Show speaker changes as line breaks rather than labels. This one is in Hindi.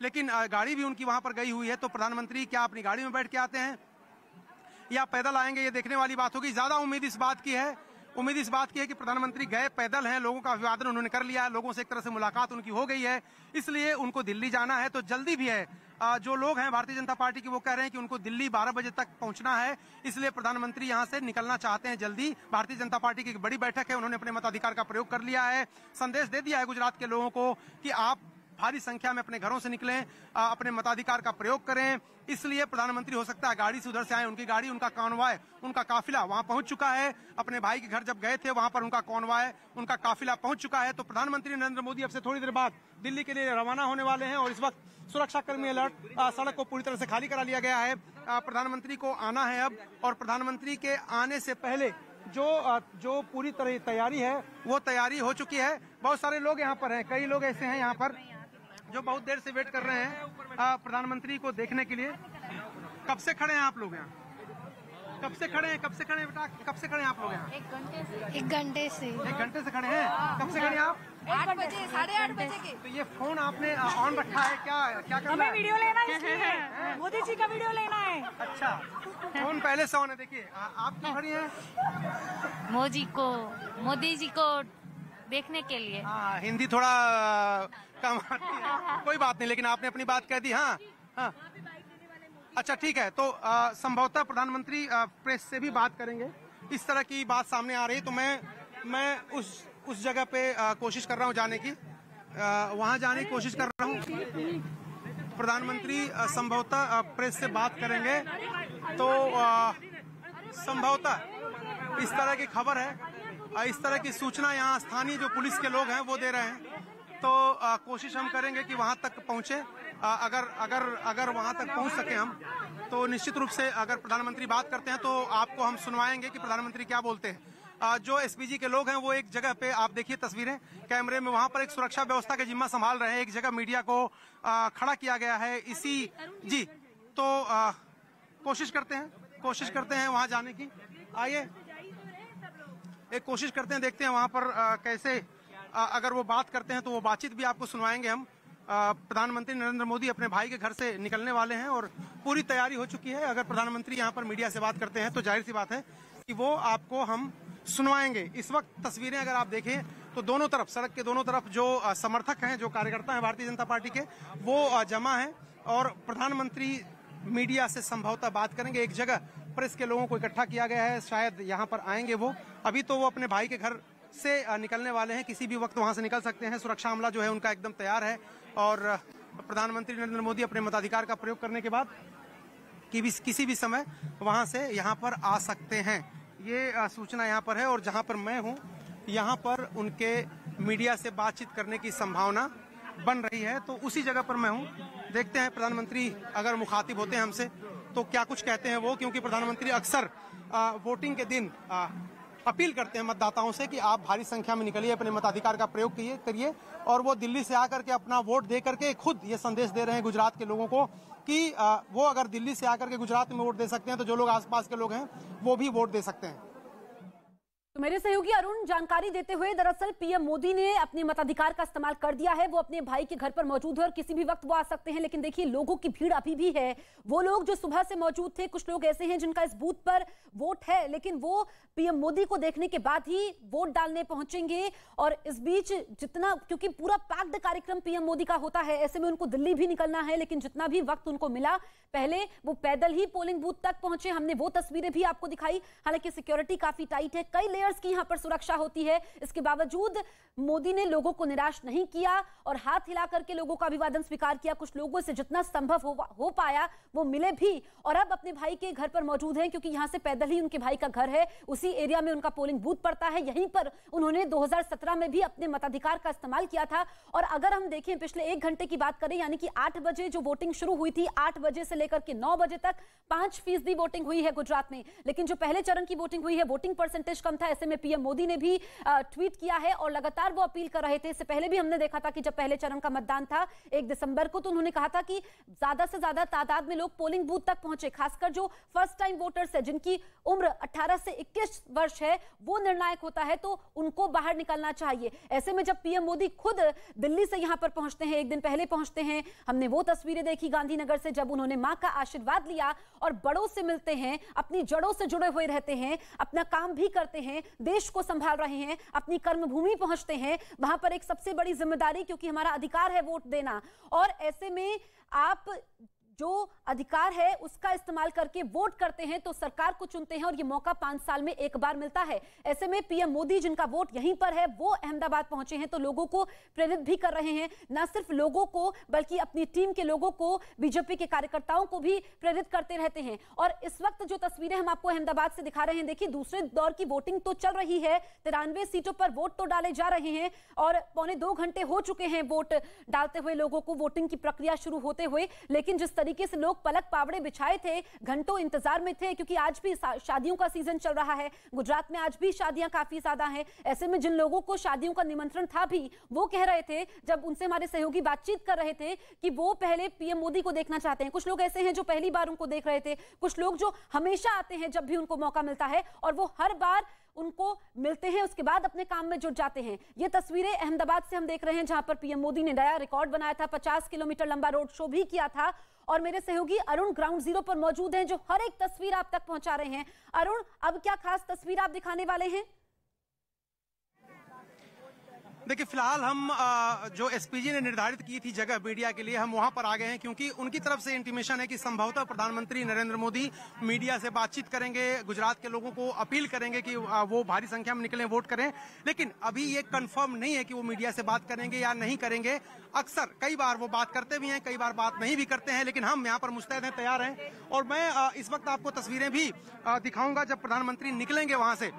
लेकिन गाड़ी भी उनकी वहां पर गई हुई है। तो प्रधानमंत्री क्या अपनी गाड़ी में बैठ के आते हैं या पैदल आएंगे, ये देखने वाली बात होगी। ज्यादा उम्मीद इस बात की है कि प्रधानमंत्री गए पैदल हैं, लोगों का अभिवादन उन्होंने कर लिया है, लोगों से एक तरह से मुलाकात उनकी हो गई है, इसलिए उनको दिल्ली जाना है। तो जल्दी भी है। जो लोग हैं भारतीय जनता पार्टी के, वो कह रहे हैं कि उनको दिल्ली 12 बजे तक पहुंचना है, इसलिए प्रधानमंत्री यहां से निकलना चाहते हैं जल्दी। भारतीय जनता पार्टी की एक बड़ी बैठक है, उन्होंने अपने मताधिकार का प्रयोग कर लिया है, संदेश दे दिया है गुजरात के लोगों को कि आप भारी संख्या में अपने घरों से निकलें, अपने मताधिकार का प्रयोग करें। इसलिए प्रधानमंत्री हो सकता है गाड़ी से उधर से आए, उनकी गाड़ी, उनका कॉन्वॉय, उनका काफिला वहां पहुंच चुका है। अपने भाई के घर जब गए थे वहां पर उनका कॉन्वॉय, उनका काफिला पहुंच चुका है। तो प्रधानमंत्री नरेंद्र मोदी अब से थोड़ी देर बाद दिल्ली के लिए रवाना होने वाले हैं और इस वक्त सुरक्षाकर्मी अलर्ट, सड़क को पूरी तरह से खाली करा लिया गया है। प्रधानमंत्री को आना है अब, और प्रधानमंत्री के आने से पहले जो पूरी तरह तैयारी है वो तैयारी हो चुकी है। बहुत सारे लोग यहाँ पर हैं, कई लोग ऐसे हैं यहाँ पर जो बहुत देर से वेट कर रहे हैं प्रधानमंत्री को देखने के लिए। कब से खड़े हैं आप लोग यहाँ? कब से खड़े हैं बेटा? कब से खड़े हैं आप लोग यहाँ?
एक घंटे से
खड़े हैं। कब से खड़े हैं आप?
8 बजे, 8:30 बजे के।
तो ये फोन आपने ऑन रखा है, क्या करना है?
वीडियो लेना है, मोदी जी का वीडियो लेना है।
अच्छा, फोन पहले से ऑन है। देखिए आप क्यों खड़ी हैं?
मोदी जी को देखने के लिए।
हाँ, हिंदी थोड़ा कम आती है, कोई बात नहीं, लेकिन आपने अपनी बात कह दी। हाँ, अच्छा ठीक है। तो संभवतः प्रधानमंत्री प्रेस से भी बात करेंगे, इस तरह की बात सामने आ रही। तो मैं उस जगह पे कोशिश कर रहा हूँ जाने की, वहाँ जाने की कोशिश कर रहा हूँ। प्रधानमंत्री संभवतः प्रेस से बात करेंगे, तो संभवतः इस तरह की खबर है, इस तरह की सूचना यहाँ स्थानीय जो पुलिस के लोग हैं वो दे रहे हैं। तो कोशिश हम करेंगे कि वहां तक पहुंचे। अगर वहां तक पहुंच सके हम, तो निश्चित रूप से अगर प्रधानमंत्री बात करते हैं तो आपको हम सुनवाएंगे कि प्रधानमंत्री क्या बोलते हैं। जो एसपीजी के लोग हैं वो एक जगह पे, आप देखिए तस्वीरें कैमरे में, वहां पर एक सुरक्षा व्यवस्था का जिम्मा संभाल रहे हैं। एक जगह मीडिया को खड़ा किया गया है जी। तो कोशिश करते हैं वहां जाने की। आइए एक कोशिश करते हैं, देखते हैं वहां पर कैसे अगर वो बात करते हैं तो वो बातचीत भी आपको सुनवाएंगे हम। प्रधानमंत्री नरेंद्र मोदी अपने भाई के घर से निकलने वाले हैं और पूरी तैयारी हो चुकी है। अगर प्रधानमंत्री यहाँ पर मीडिया से बात करते हैं तो जाहिर सी बात है कि वो आपको हम सुनवाएंगे। इस वक्त तस्वीरें अगर आप देखें तो दोनों तरफ, सड़क के दोनों तरफ जो समर्थक हैं, जो कार्यकर्ता हैं भारतीय जनता पार्टी के, वो जमा है और प्रधानमंत्री मीडिया से संभवतः बात करेंगे। एक जगह प्रेस के लोगों को इकट्ठा किया गया है, शायद यहाँ पर आएंगे वो। अभी तो वो अपने भाई के घर से निकलने वाले हैं, किसी भी वक्त वहां से निकल सकते हैं। सुरक्षा अमला जो है उनका एकदम तैयार है और प्रधानमंत्री नरेंद्र मोदी अपने मताधिकार का प्रयोग करने के बाद किसी भी समय वहां से यहाँ पर आ सकते हैं। ये सूचना यहाँ पर है और जहाँ पर मैं हूँ यहाँ पर उनके मीडिया से बातचीत करने की संभावना बन रही है, तो उसी जगह पर मैं हूँ। देखते हैं प्रधानमंत्री अगर मुखातिब होते हैं हमसे तो क्या कुछ कहते हैं वो, क्योंकि प्रधानमंत्री अक्सर वोटिंग के दिन अपील करते हैं मतदाताओं से कि आप भारी संख्या में निकलिए, अपने मताधिकार का प्रयोग करिए। और वो दिल्ली से आकर के अपना वोट दे करके खुद ये संदेश दे रहे हैं गुजरात के लोगों को कि वो अगर दिल्ली से आकर के गुजरात में वोट दे सकते हैं तो जो लोग आसपास के लोग हैं वो भी वोट दे सकते हैं।
तो मेरे सहयोगी अरुण जानकारी देते हुए, दरअसल पीएम मोदी ने अपने मताधिकार का इस्तेमाल कर दिया है। वो अपने भाई के घर पर मौजूद है और किसी भी वक्त वो आ सकते हैं। लेकिन देखिए लोगों की भीड़ अभी भी है। वो लोग जो सुबह से मौजूद थे, कुछ लोग ऐसे हैं जिनका इस बूथ पर वोट है, लेकिन वो पीएम मोदी को देखने के बाद ही वोट डालने पहुंचेंगे। और इस बीच जितना, क्योंकि पूरा पैक्ड कार्यक्रम पीएम मोदी का होता है, ऐसे में उनको दिल्ली भी निकलना है, लेकिन जितना भी वक्त उनको मिला पहले वो पैदल ही पोलिंग बूथ तक पहुंचे। हमने वो तस्वीरें भी आपको दिखाई। हालांकि सिक्योरिटी काफी टाइट है, कई लेयर्स की यहाँ पर सुरक्षा होती है। इसके बावजूद मोदी ने लोगों को निराश नहीं किया और हाथ हिला करके लोगों का अभिवादन स्वीकार किया। कुछ लोगों से जितना संभव हो पाया वो मिले भी और अब अपने भाई के घर पर मौजूद हैं, क्योंकि यहां से पैदल ही उनके भाई का घर है। उसी एरिया में उनका पोलिंग बूथ पड़ता है। यहीं पर उन्होंने 2017 में भी अपने मताधिकार का इस्तेमाल किया था। और अगर हम देखें पिछले 1 घंटे की बात करें, यानी कि 8 बजे जो वोटिंग शुरू हुई थी, 8 बजे से लेकर के 9 बजे तक 5% वोटिंग हुई है गुजरात में। लेकिन जो पहले चरण की वोटिंग हुई है, वोटिंग परसेंटेज कम था, ऐसे में पीएम मोदी ने भी ट्वीट किया है और लगातार वो अपील कर रहे थे। इससे पहले भी हमने देखा था कि जब पहले चरण का मतदान था 1 दिसंबर को, तो उन्होंने कहा था कि ज्यादा से ज्यादा तादाद में लोग पोलिंग बूथ तक पहुंचे, खासकर जो फर्स्ट टाइम वोटर्स है जिनकी उम्र 18 से 21 वर्ष है, वो निर्णायक होता है, तो उनको बाहर निकलना चाहिए। ऐसे में जब पीएम मोदी खुद दिल्ली से यहां पर पहुंचते हैं, एक दिन पहले पहुंचते हैं, हमने वो तस्वीरें देखी गांधीनगर से जब उन्होंने मां का आशीर्वाद लिया और बड़ों से मिलते हैं, अपनी जड़ों से जुड़े हुए रहते हैं, अपना काम भी करते हैं, देश को संभाल रहे हैं, अपनी कर्मभूमि पहुंचते हैं, वहां पर एक सबसे बड़ी जिम्मेदारी, क्योंकि हमारा अधिकार है वोट देना, और ऐसे में आप जो अधिकार है उसका इस्तेमाल करके वोट करते हैं तो सरकार को चुनते हैं और ये मौका 5 साल में एक बार मिलता है। ऐसे में पीएम मोदी जिनका वोट यहीं पर है वो अहमदाबाद पहुंचे हैं तो लोगों को प्रेरित भी कर रहे हैं, न सिर्फ लोगों को बल्कि अपनी टीम के लोगों को, बीजेपी के कार्यकर्ताओं को भी प्रेरित करते रहते हैं। और इस वक्त जो तस्वीरें हम आपको अहमदाबाद से दिखा रहे हैं, देखिए दूसरे दौर की वोटिंग तो चल रही है, 93 सीटों पर वोट तो डाले जा रहे हैं और 2.25 घंटे हो चुके हैं वोट डालते हुए लोगों को, वोटिंग की प्रक्रिया शुरू होते हुए। लेकिन जिस तरीके से लोग पलक पावड़े बिछाए थे, घंटों इंतजार में थे, क्योंकि आज भी शादियों का सीजन चल रहा है, गुजरात में आज भी शादियां काफी ज्यादा हैं। ऐसे में जिन लोगों को शादियों का निमंत्रण था भी, वो कह रहे थे, जब उनसे हमारे सहयोगी बातचीत कर रहे थे, कि वो पहले पीएम मोदी को देखना चाहते हैं। कुछ लोग ऐसे हैं जो पहली बार उनको देख रहे थे, कुछ लोग जो हमेशा आते हैं जब भी उनको मौका मिलता है और वो हर बार उनको मिलते हैं, उसके बाद अपने काम में जुट जाते हैं। ये तस्वीरें अहमदाबाद से हम देख रहे हैं जहां पर पीएम मोदी ने नया रिकॉर्ड बनाया था, 50 किलोमीटर लंबा रोड शो भी किया था। और मेरे सहयोगी अरुण ग्राउंड जीरो पर मौजूद हैं जो हर एक तस्वीर आप तक पहुंचा रहे हैं। अरुण, अब क्या खास तस्वीर आप दिखाने वाले हैं?
देखिए, फिलहाल हम जो एसपीजी ने निर्धारित की थी जगह मीडिया के लिए, हम वहां पर आ गए हैं क्योंकि उनकी तरफ से इंटीमेशन है कि संभवतः प्रधानमंत्री नरेंद्र मोदी मीडिया से बातचीत करेंगे, गुजरात के लोगों को अपील करेंगे कि वो भारी संख्या में निकलें, वोट करें। लेकिन अभी ये कंफर्म नहीं है कि वो मीडिया से बात करेंगे या नहीं करेंगे। अक्सर कई बार वो बात करते भी हैं, कई बार बात नहीं भी करते हैं, लेकिन हम यहाँ पर मुस्तैद हैं, तैयार हैं। और मैं इस वक्त आपको तस्वीरें भी दिखाऊंगा जब प्रधानमंत्री निकलेंगे वहां से।